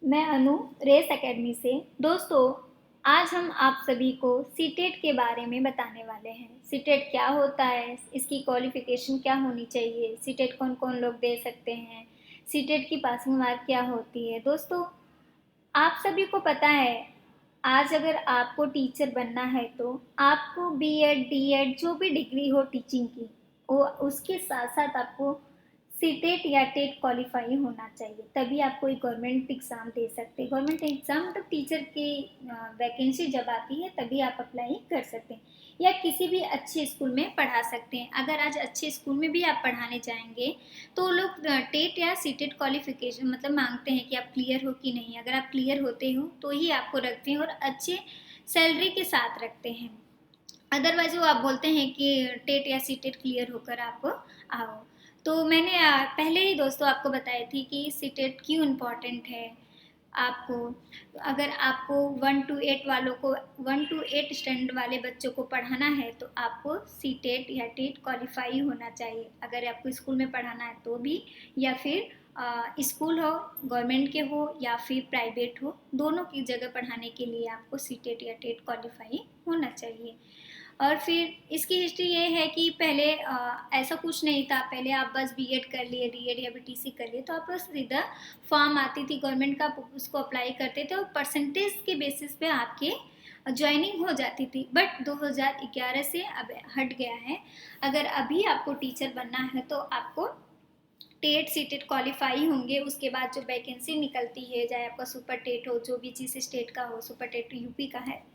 मैं अनु, race academy से। दोस्तों, आज हम आप सभी को सीटेट के बारे में बताने वाले हैं। सीटेट क्या होता है, इसकी क्वालिफिकेशन क्या होनी चाहिए, सीटेट कौन कौन लोग दे सकते हैं, सीटेट की पासिंग मार्क क्या होती है। दोस्तों, आप सभी को पता है, आज अगर आपको टीचर बनना है तो आपको बीएड, डीएड जो भी डिग्री हो टीचिंग की, वो उसके साथ साथ आपको सीटेट या टेट क्वालिफाई होना चाहिए, तभी आप कोई गवर्नमेंट एग्ज़ाम दे सकते हैं। गवर्नमेंट एग्ज़ाम मतलब टीचर की वैकेंसी जब आती है तभी आप अप्लाई कर सकते हैं, या किसी भी अच्छे स्कूल में पढ़ा सकते हैं। अगर आज अच्छे स्कूल में भी आप पढ़ाने जाएंगे तो लोग टेट या सीटेट क्वालिफिकेशन मतलब मांगते हैं कि आप क्लियर हो कि नहीं। अगर आप क्लियर होते हो तो ही आपको रखते हैं और अच्छे सैलरी के साथ रखते हैं। अदरवाइज वो आप बोलते हैं कि टेट या सीटेट क्लियर होकर आप आओ। तो मैंने पहले ही दोस्तों आपको बताई थी कि सीटेट क्यों इम्पॉर्टेंट है। आपको अगर आपको 1 to 8 वालों को 1 to 8 स्टैंडर्ड वाले बच्चों को पढ़ाना है तो आपको सीटेट या टेट क्वालिफाई होना चाहिए। अगर आपको स्कूल में पढ़ाना है तो भी, या फिर स्कूल हो, गवर्नमेंट के हो या फिर प्राइवेट हो, दोनों की जगह पढ़ाने के लिए आपको सीटेट या टेट क्वालिफाई होना चाहिए। और फिर इसकी हिस्ट्री ये है कि पहले ऐसा कुछ नहीं था। पहले आप बस बीएड कर लिए, डीएड या बीटीसी कर लिए तो आप बस सीधा फॉर्म आती थी गवर्नमेंट का, उसको अप्लाई करते थे और परसेंटेज के बेसिस पे आपके ज्वाइनिंग हो जाती थी। बट 2011 से अब हट गया है। अगर अभी आपको टीचर बनना है तो आपको टेट सीटेट क्वालिफाई होंगे। उसके बाद जो वैकेंसी निकलती है, चाहे आपका सुपर टेट हो, जो भी जिस स्टेट का हो, सुपर टेट यूपी का है,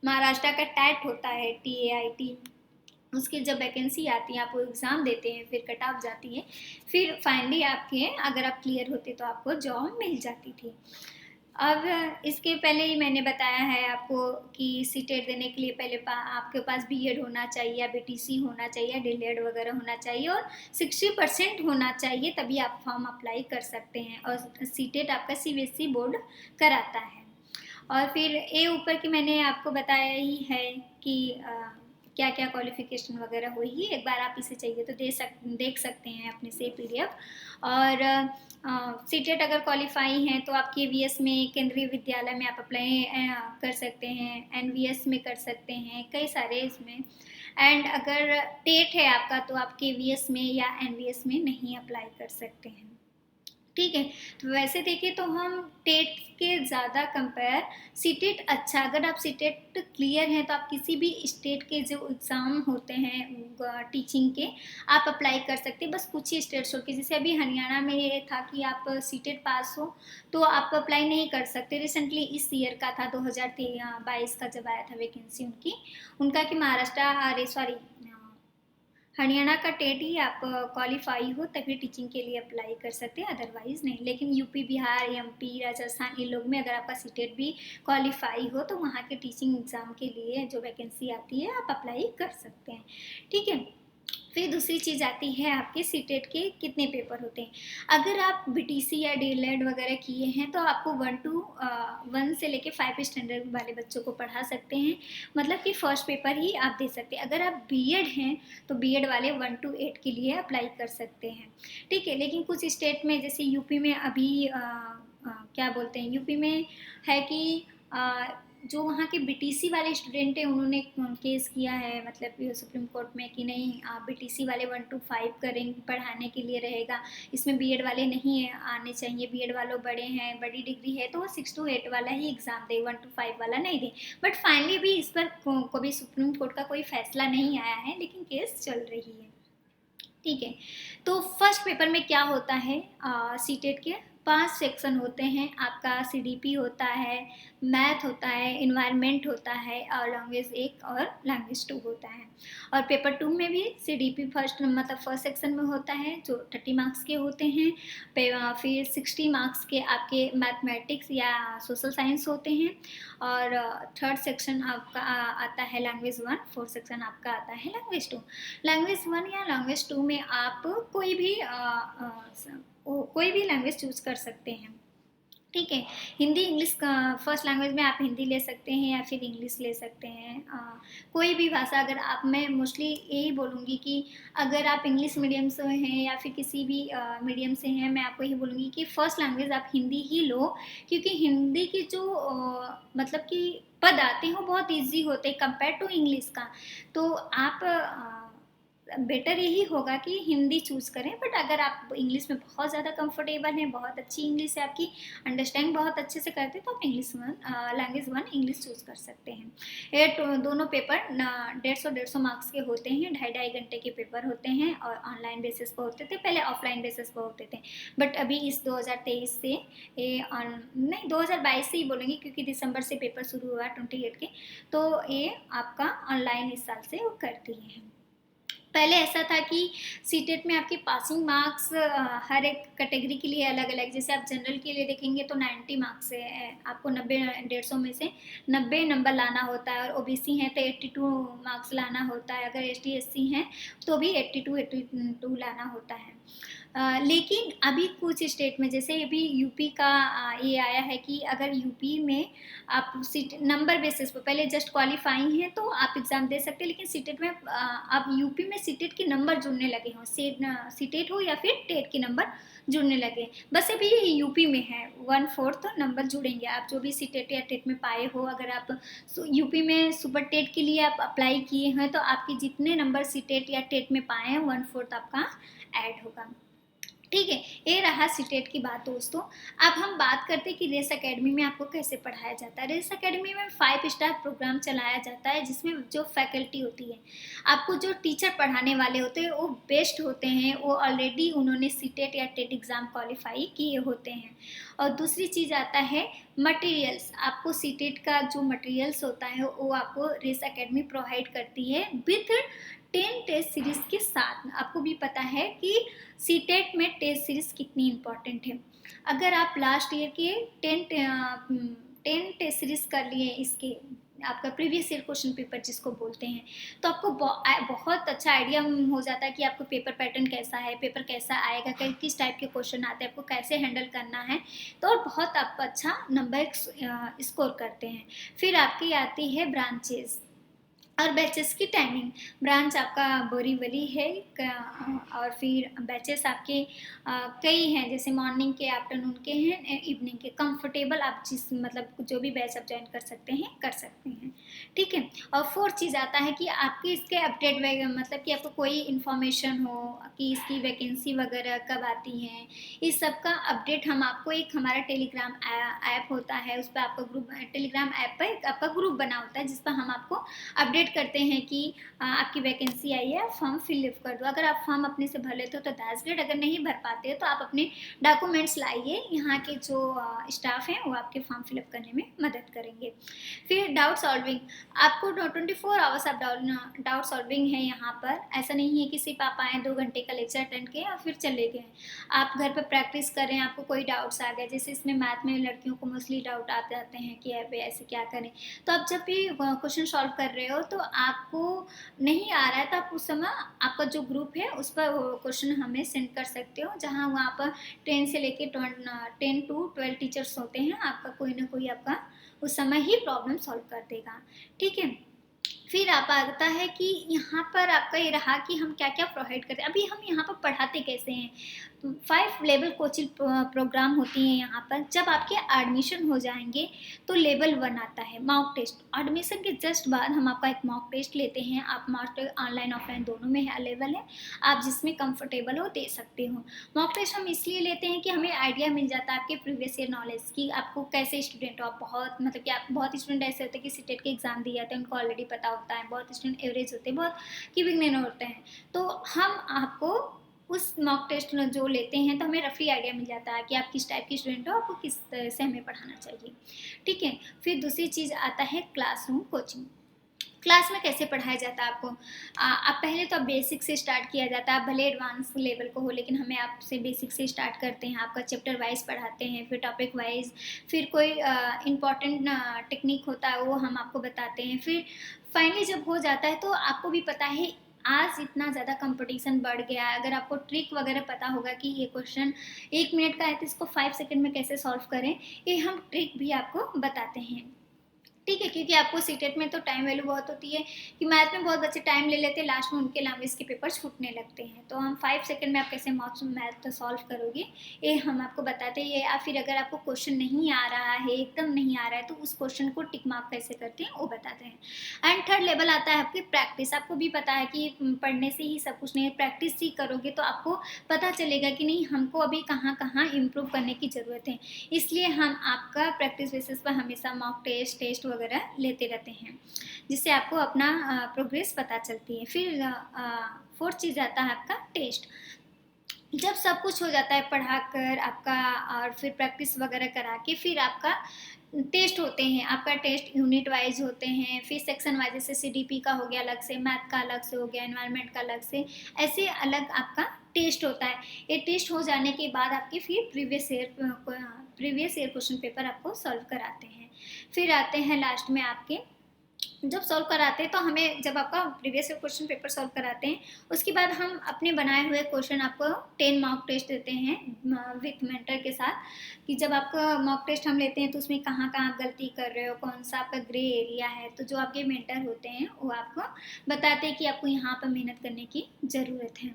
महाराष्ट्र का टैट होता है, TAIT, उसकी जब वैकेंसी आती है आप वो एग्ज़ाम देते हैं, फिर कट ऑफ जाती है, फिर फाइनली आपके अगर आप क्लियर होते तो आपको जॉब मिल जाती थी। अब इसके पहले ही मैंने बताया है आपको कि सीटेट देने के लिए पहले आपके पास बीएड होना चाहिए या बीटीसी होना चाहिए, डीएलएड वगैरह होना चाहिए और 60% होना चाहिए, तभी आप फॉर्म अप्लाई कर सकते हैं। और सीटेट आपका सीबीएसई बोर्ड कराता है। और फिर ए ऊपर की मैंने आपको बताया ही है कि क्या क्या क्वालिफिकेशन वगैरह होगी। एक बार आप इसे चाहिए तो देख सकते हैं अपने से PDF। और सीटेट अगर क्वालिफाई हैं तो आप KVS में, केंद्रीय विद्यालय में आप अप्लाई कर सकते हैं, NVS में कर सकते हैं, कई सारे इसमें। एंड अगर टेट है आपका तो आप KVS में या NVS में नहीं अप्लाई कर सकते हैं। ठीक है। तो वैसे देखें तो हम टेट के ज़्यादा कंपेयर सीटेट अच्छा। अगर आप सीटेट क्लियर हैं तो आप किसी भी स्टेट के जो एग्ज़ाम होते हैं टीचिंग के, आप अप्लाई कर सकते हैं। बस कुछ ही स्टेट छोड़ के, जैसे अभी हरियाणा में ये था कि आप सीटेट पास हो तो आप अप्लाई नहीं कर सकते। रिसेंटली इस ईयर का था, 2022 का जब आया था वैकेंसी उनका कि महाराष्ट्र, अरे सॉरी, हरियाणा का टेट ही आप क्वालिफाई हो तभी टीचिंग के लिए अप्लाई कर सकते हैं, अदरवाइज नहीं। लेकिन यूपी, बिहार, MP, राजस्थान, इन लोग में अगर आपका सीटेट भी क्वालिफाई हो तो वहाँ के टीचिंग एग्ज़ाम के लिए जो वैकेंसी आती है आप अप्लाई कर सकते हैं। ठीक है। फिर दूसरी चीज़ आती है आपके सीटेट के कितने पेपर होते हैं। अगर आप बीटीसी या डीएलएड वगैरह किए हैं तो आपको 1 से लेके 5 स्टैंडर्ड वाले बच्चों को पढ़ा सकते हैं, मतलब कि फर्स्ट पेपर ही आप दे सकते हैं। अगर आप बीएड हैं तो बीएड वाले 1 to 8 के लिए अप्लाई कर सकते हैं। ठीक है। लेकिन कुछ स्टेट में, जैसे यूपी में अभी क्या बोलते हैं, यूपी में है कि जो वहाँ के बीटीसी वाले स्टूडेंट हैं उन्होंने केस किया है, मतलब सुप्रीम कोर्ट में, कि नहीं आप बीटीसी वाले 1 to 5 करेंगे, पढ़ाने के लिए रहेगा, इसमें बीएड वाले नहीं है आने चाहिए। बीएड वालों बड़े हैं, बड़ी डिग्री है तो वो 6 to 8 वाला ही एग्ज़ाम दे, 1 to 5 वाला नहीं दे। बट फाइनली भी इस पर कभी सुप्रीम कोर्ट का कोई फैसला नहीं आया है, लेकिन केस चल रही है। ठीक है। तो फर्स्ट पेपर में क्या होता है, सीटेट के 5 सेक्शन होते हैं। आपका CDP होता है, मैथ होता है, इन्वायरमेंट होता है और लैंग्वेज 1 और लैंग्वेज 2 होता है। और पेपर 2 में भी CDP फर्स्ट मतलब फर्स्ट सेक्शन में होता है जो 30 मार्क्स के होते हैं। फिर 60 मार्क्स के आपके मैथमेटिक्स या सोशल साइंस होते हैं। और थर्ड सेक्शन आपका आता है लैंग्वेज 1, फोर्थ सेक्शन आपका आता है लैंग्वेज 2। लैंग्वेज 1 या लैंग्वेज 2 में आप कोई भी लैंग्वेज चूज़ कर सकते हैं। ठीक है। हिंदी इंग्लिश का फर्स्ट लैंग्वेज में आप हिंदी ले सकते हैं या फिर इंग्लिश ले सकते हैं। कोई भी भाषा अगर आप, मैं मोस्टली यही बोलूँगी कि अगर आप इंग्लिश मीडियम से हैं या फिर किसी भी मीडियम से हैं, मैं आपको यही बोलूँगी कि फर्स्ट लैंग्वेज आप हिंदी ही लो, क्योंकि हिंदी की जो मतलब कि पद आते हैं वो बहुत ईज़ी होते हैं कंपेयर टू इंग्लिश का। तो आप बेटर यही होगा कि हिंदी चूज़ करें, बट अगर आप इंग्लिश में बहुत ज़्यादा कंफर्टेबल हैं, बहुत अच्छी इंग्लिश है आपकी, अंडरस्टैंड बहुत अच्छे से करते हैं, तो आप English one language one English choose कर सकते हैं। ये दोनों पेपर 150 मार्क्स के होते हैं, 2.5 घंटे के पेपर होते हैं और ऑनलाइन बेसिस पर होते थे, पहले ऑफलाइन बेसिस पर होते थे, बट अभी इस 2023 से ये नहीं 2022 से ही बोलेंगे, क्योंकि दिसंबर से पेपर शुरू हुआ 28 के, तो ये आपका ऑनलाइन इस साल से वो कर दिए हैं। पहले ऐसा था कि सीटेट में आपके पासिंग मार्क्स हर एक कैटेगरी के लिए अलग अलग, जैसे आप जनरल के लिए देखेंगे तो 90 मार्क्स है, आपको 90 150 में से 90 नंबर लाना होता है, और ओबीसी हैं तो 82 मार्क्स लाना होता है, अगर एसटी एससी हैं तो भी 82 लाना होता है। लेकिन अभी कुछ स्टेट में, जैसे अभी यूपी का ये आया है कि अगर यूपी में आप सीट नंबर बेसिस पर, पहले जस्ट क्वालिफाइंग है तो आप एग्ज़ाम दे सकते हैं, लेकिन सीटेट में आप यूपी में सीटेट के नंबर जुड़ने लगे हों, सीटेट हो या फिर टेट के नंबर जुड़ने लगे, बस अभी ये यूपी में है 1/4 नंबर जुड़ेंगे। आप जो भी सीटेट या टेट में पाए हो, अगर आप यूपी में सुपर टेट के लिए आप अप्लाई किए हैं तो आपके जितने नंबर सीटेट या टेट में पाए हैं 1/4 आपका ऐड होगा। ठीक है, ये रहा सीटेट की बात दोस्तों। अब हम बात करते हैं कि रेस एकेडमी में आपको कैसे पढ़ाया जाता है। रेस एकेडमी में 5 स्टार प्रोग्राम चलाया जाता है, जिसमें जो फैकल्टी होती है, आपको जो टीचर पढ़ाने वाले होते हैं वो बेस्ट होते हैं, वो ऑलरेडी उन्होंने सीटेट या टेट एग्ज़ाम क्वालिफाई किए होते हैं। और दूसरी चीज़ आता है मटेरियल्स, आपको सीटेट का जो मटेरियल्स होता है वो आपको रेस एकेडमी प्रोवाइड करती है विथ 10 टेस्ट सीरीज़ के साथ। आपको भी पता है कि सीटेट में टेस्ट सीरीज़ कितनी इम्पॉर्टेंट है। अगर आप लास्ट ईयर के 10 टेस्ट सीरीज़ कर लिए इसके, आपका प्रीवियस ईयर क्वेश्चन पेपर जिसको बोलते हैं, तो आपको बहुत अच्छा आइडिया हो जाता है कि आपको पेपर पैटर्न कैसा है, पेपर कैसा आएगा, किस टाइप के क्वेश्चन आते हैं, आपको कैसे हैंडल करना है, तो और बहुत आप अच्छा नंबर स्कोर करते हैं। फिर आपकी आती है ब्रांचेस और बैचेस की टाइमिंग। ब्रांच आपका बोरीवली है, और फिर बैचेस आपके कई हैं, जैसे मॉर्निंग के, आफ्टरनून के हैं, इवनिंग के, कंफर्टेबल आप जिस मतलब जो भी बैच आप ज्वाइन कर सकते हैं। ठीक है। और फोर्थ चीज़ आता है कि आपके इसके अपडेट मतलब कि आपको कोई इन्फॉर्मेशन हो कि इसकी वैकेंसी वगैरह कब आती हैं, इस सब का अपडेट हम आपको, एक हमारा टेलीग्राम ऐप होता है, उस पर आपका ग्रुप, टेलीग्राम ऐप पर एक आपका ग्रुप बना होता है, जिस पर हम आपको अपडेट करते हैं कि आपकी वैकेंसी आई है, फॉर्म फिलअप कर दो। अगर आप फॉर्म अपने से भर लेते हो तो दैट्स ग्रेट, अगर नहीं भर पाते हो तो आप अपने डॉक्यूमेंट्स लाइए, यहाँ के जो स्टाफ हैं वो आपके फॉर्म फिलअप करने में मदद करेंगे। फिर डाउट सॉल्विंग, आपको 24 आवर्स आप डाउट सॉल्विंग है यहाँ पर, ऐसा नहीं है कि सिर्फ आप आएँ 2 घंटे का लेक्चर अटेंड किए और फिर चले गए। आप घर पर प्रैक्टिस करें, आपको कोई डाउट्स आ गए, जैसे इसमें मैथ में लड़कियों को मोस्टली डाउट आ जाते हैं कि अरे ऐसे क्या करें, तो आप जब भी क्वेश्चन सॉल्व कर रहे हो तो आपको नहीं आ रहा है तो आप उस समय आपका जो ग्रुप है उस पर क्वेश्चन हमें सेंड कर सकते हो, जहाँ वहाँ पर 10 से लेके 10 to 12 टीचर्स होते हैं, आपका कोई ना कोई आपका उस समय ही प्रॉब्लम सॉल्व कर देगा। ठीक है। फिर आप आता है कि यहाँ पर आपका ये रहा कि हम क्या क्या प्रोवाइड करते हैं। अभी हम यहाँ पर पढ़ाते कैसे हैं, 5 लेवल कोचिंग प्रोग्राम होती हैं यहाँ पर। जब आपके एडमिशन हो जाएंगे तो लेवल 1 आता है मॉक टेस्ट, एडमिशन के जस्ट बाद हम आपका एक मॉक टेस्ट लेते हैं। आप मॉक टेस्ट ऑनलाइन ऑफलाइन दोनों में अवेलेबल है, आप जिसमें कंफर्टेबल हो दे सकते हो। मॉक टेस्ट हम इसलिए लेते हैं कि हमें आइडिया मिल जाता है आपके प्रीवियस ईयर नॉलेज की, आपको कैसे स्टूडेंट हो आप, बहुत मतलब कि आप बहुत स्टूडेंट ऐसे होते हैं कि सीटेट के एग्जाम दिए जाते हैं, उनको ऑलरेडी पता होता है, बहुत स्टूडेंट एवरेज होते हैं, बहुत की बिगनर होते हैं। तो हम आपको उस मॉक टेस्ट में जो लेते हैं तो हमें रफली आइडिया मिल जाता है कि आप किस टाइप की स्टूडेंट हो, आपको किस तरह से हमें पढ़ाना चाहिए। ठीक है। फिर दूसरी चीज़ आता है क्लासरूम कोचिंग। क्लास में कैसे पढ़ाया जाता है आपको, आप पहले तो बेसिक से स्टार्ट किया जाता है, आप भले एडवांस लेवल को हो लेकिन हमें आपसे बेसिक से स्टार्ट करते हैं, आपका चैप्टर वाइज पढ़ाते हैं, फिर टॉपिक वाइज, फिर कोई इम्पॉर्टेंट टेक्निक होता है वो हम आपको बताते हैं। फिर फाइनली जब हो जाता है तो आपको भी पता है आज इतना ज़्यादा कंपटीशन बढ़ गया है, अगर आपको ट्रिक वगैरह पता होगा कि ये क्वेश्चन 1 मिनट का है तो इसको 5 सेकंड में कैसे सॉल्व करें, ये हम ट्रिक भी आपको बताते हैं। ठीक है, क्योंकि आपको सीटेट में तो टाइम वैल्यू बहुत होती है कि मैथ में बहुत बच्चे टाइम ले लेते हैं, लास्ट में उनके लैंग्वेज के पेपर छूटने लगते हैं। तो हम 5 सेकंड में आप कैसे मैथ सॉल्व करोगे, ये हम आपको बताते हैं। या फिर अगर आपको क्वेश्चन नहीं आ रहा है, एकदम नहीं आ रहा है, तो उस क्वेश्चन को टिक मार्क कैसे करते हैं वो बताते हैं। एंड थर्ड लेवल आता है आपकी प्रैक्टिस। आपको भी पता है कि पढ़ने से ही सब कुछ नहीं है, प्रैक्टिस ही करोगे तो आपको पता चलेगा कि नहीं हमको अभी कहाँ कहाँ इम्प्रूव करने की ज़रूरत है। इसलिए हम आपका प्रैक्टिस बेसिस पर हमेशा मॉक टेस्ट वगैरह लेते रहते हैं, जिससे आपको अपना प्रोग्रेस पता चलती है। फिर फोर्थ चीज़ आता है आपका टेस्ट। जब सब कुछ हो जाता है पढ़ाकर आपका और फिर प्रैक्टिस वगैरह करा के फिर आपका टेस्ट होते हैं। आपका टेस्ट यूनिट वाइज होते हैं, फिर सेक्शन वाइज, जैसे सीडीपी का हो गया अलग से, मैथ का अलग से हो गया, एनवायरनमेंट का अलग से, ऐसे अलग आपका टेस्ट होता है। ये टेस्ट हो जाने के बाद आपके फिर प्रीवियस ईयर क्वेश्चन पेपर आपको सॉल्व कराते हैं। फिर आते हैं लास्ट में आपके, जब सॉल्व कराते हैं तो हमें, जब आपका प्रीवियस क्वेश्चन पेपर सॉल्व कराते हैं उसके बाद हम अपने बनाए हुए क्वेश्चन आपको 10 मॉक टेस्ट देते हैं विथ मेंटर के साथ, कि जब आपका मॉक टेस्ट हम लेते हैं तो उसमें कहाँ कहाँ आप गलती कर रहे हो, कौन सा आपका ग्रे एरिया है, तो जो आपके मेंटर होते हैं वो आपको बताते हैं कि आपको यहाँ पर मेहनत करने की ज़रूरत है।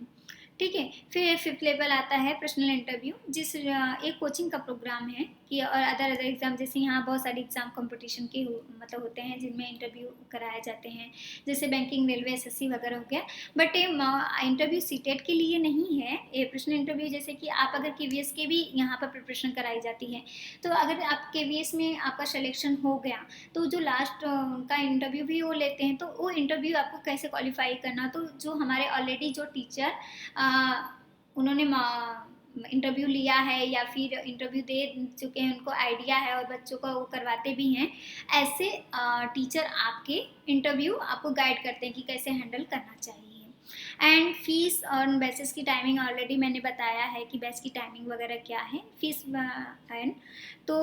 ठीक है, फिर फिफ्थ लेवल आता है पर्सनल इंटरव्यू, जिस एक कोचिंग का प्रोग्राम है कि और अदर एग्जाम, जैसे यहाँ बहुत सारे एग्जाम कंपटीशन के मतलब होते हैं जिनमें इंटरव्यू कराए जाते हैं, जैसे बैंकिंग, रेलवे, एसएससी वगैरह हो गया। बट ये इंटरव्यू सीटेट के लिए नहीं है, ये पर्सनल इंटरव्यू जैसे कि आप अगर केवीएस के भी यहाँ पर प्रिपरेशन कराई जाती है, तो अगर आप केवीएस में आपका सिलेक्शन हो गया तो जो लास्ट उनका इंटरव्यू भी वो लेते हैं, तो वो इंटरव्यू आपको कैसे क्वालिफाई करना, तो जो हमारे ऑलरेडी जो टीचर उन्होंने इंटरव्यू लिया है या फिर इंटरव्यू दे चुके हैं, उनको आइडिया है और बच्चों को वो करवाते भी हैं, ऐसे टीचर आपके इंटरव्यू आपको गाइड करते हैं कि कैसे हैंडल करना चाहिए। एंड फीस और बैचेस की टाइमिंग ऑलरेडी मैंने बताया है कि बैच की टाइमिंग वगैरह क्या है। फीस एंड तो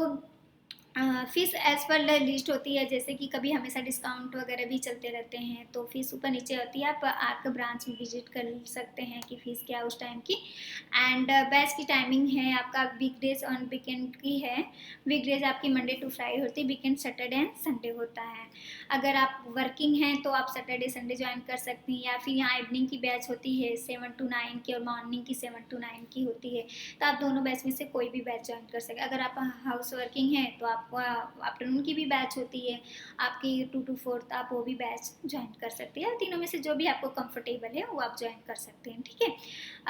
फीस एज पर लिस्ट होती है, जैसे कि कभी हमेशा डिस्काउंट वगैरह भी चलते रहते हैं, तो फीस ऊपर नीचे होती है, आप आकर ब्रांच में विजिट कर सकते हैं कि फ़ीस क्या है उस टाइम की। एंड बैच की टाइमिंग है आपका वीकडेज और वीकेंड की है। वीकडेज आपकी मंडे टू फ्राइडे होती है, वीकेंड सैटरडे एंड संडे होता है। अगर आप वर्किंग हैं तो आप सैटरडे संडे ज्वाइन कर सकती हैं, या फिर यहाँ इवनिंग की बैच होती है 7 to 9 की और मॉर्निंग की 7 to 9 की होती है, तो आप दोनों बैच में से कोई भी बैच ज्वाइन कर सकते हैं। अगर आप हाउस वर्किंग हैं तो आपको आफ्टरनून की भी बैच होती है आपकी 2 to 4, तो आप वो भी बैच ज्वाइन कर सकते हैं। तीनों में से जो भी आपको कंफर्टेबल है वो आप ज्वाइन कर सकते हैं। ठीक है,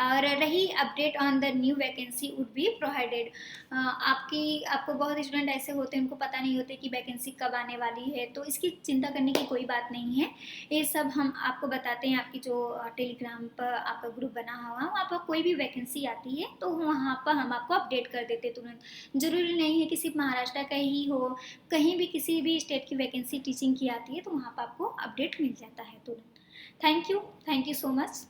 और रही update on the new vacancy would be provided. आपको बहुत स्टूडेंट ऐसे होते हैं उनको पता नहीं होते कि वैकेंसी कब आने वाली है, तो इसकी चिंता करने की कोई बात नहीं है। ये सब हम आपको बताते हैं। आपकी जो टेलीग्राम पर आपका ग्रुप बना हुआ है वहाँ पर कोई भी वैकेंसी आती है तो वहाँ पर हम आपको अपडेट कर देते तुरंत। ज़रूरी नहीं है कि सिर्फ महाराष्ट्र का ही हो, कहीं भी किसी भी स्टेट की वैकेंसी टीचिंग की आती है तो वहाँ पर आपको अपडेट मिल जाता है तुरंत। Thank you so much.